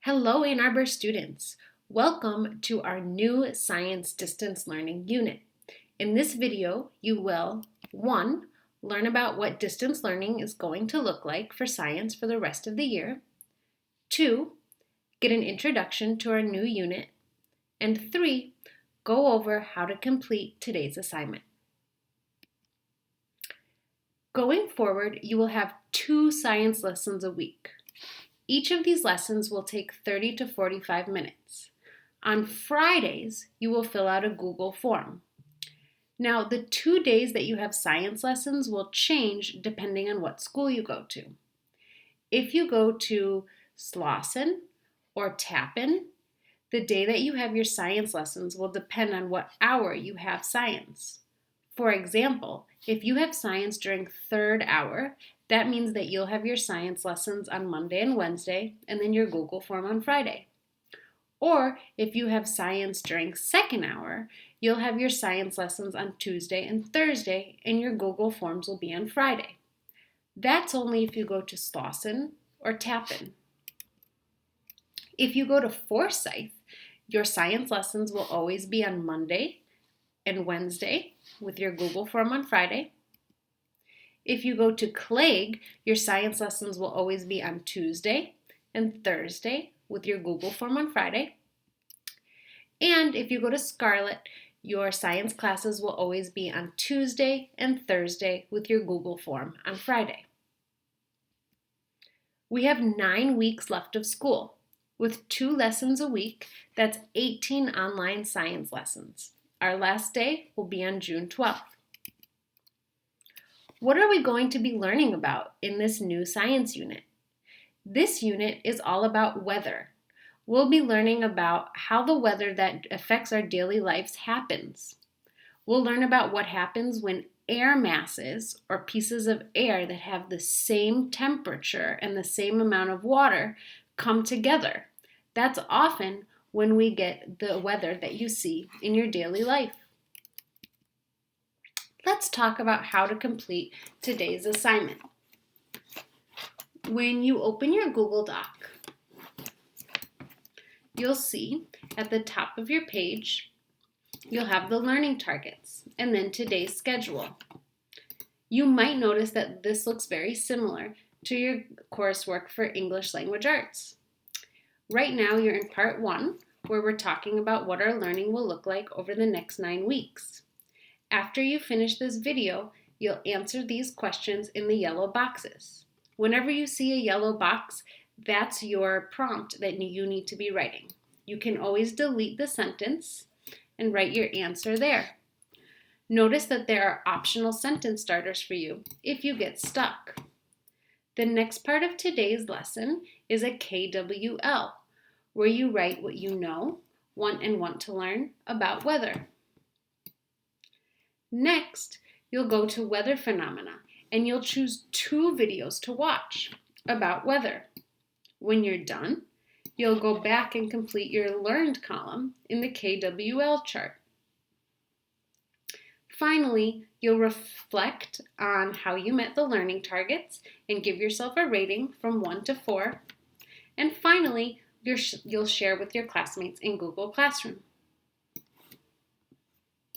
Hello, Ann Arbor students. Welcome to our new Science Distance Learning unit. In this video, you will 1. Learn about what distance learning is going to look like for science for the rest of the year. 2. Get an introduction to our new unit. And 3. Go over how to complete today's assignment. Going forward, you will have 2 science lessons a week. Each of these lessons will take 30 to 45 minutes. On Fridays, you will fill out a Google form. Now, the 2 days that you have science lessons will change depending on what school you go to. If you go to Slauson or Tappan, the day that you have your science lessons will depend on what hour you have science. For example, if you have science during third hour, that means that you'll have your science lessons on Monday and Wednesday, and then your Google form on Friday. Or if you have science during second hour, you'll have your science lessons on Tuesday and Thursday, and your Google forms will be on Friday. That's only if you go to Slauson or Tappan. If you go to Forsyth, your science lessons will always be on Monday and Wednesday, with your Google form on Friday. If you go to Clegg, your science lessons will always be on Tuesday and Thursday with your Google form on Friday. And if you go to Scarlett, your science classes will always be on Tuesday and Thursday with your Google form on Friday. We have 9 weeks left of school. With 2 lessons a week, that's 18 online science lessons. Our last day will be on June 12th. What are we going to be learning about in this new science unit? This unit is all about weather. We'll be learning about how the weather that affects our daily lives happens. We'll learn about what happens when air masses, or pieces of air that have the same temperature and the same amount of water, come together. That's often when we get the weather that you see in your daily life. Let's talk about how to complete today's assignment. When you open your Google Doc, you'll see at the top of your page, you'll have the learning targets and then today's schedule. You might notice that this looks very similar to your coursework for English Language Arts. Right now, you're in part 1, where we're talking about what our learning will look like over the next 9 weeks. After you finish this video, you'll answer these questions in the yellow boxes. Whenever you see a yellow box, that's your prompt that you need to be writing. You can always delete the sentence and write your answer there. Notice that there are optional sentence starters for you if you get stuck. The next part of today's lesson is a KWL, where you write what you know, want to learn about weather. Next, you'll go to weather phenomena, and you'll choose 2 videos to watch about weather. When you're done, you'll go back and complete your learned column in the KWL chart. Finally, you'll reflect on how you met the learning targets and give yourself a rating from 1 to 4. And finally, you'll share with your classmates in Google Classroom.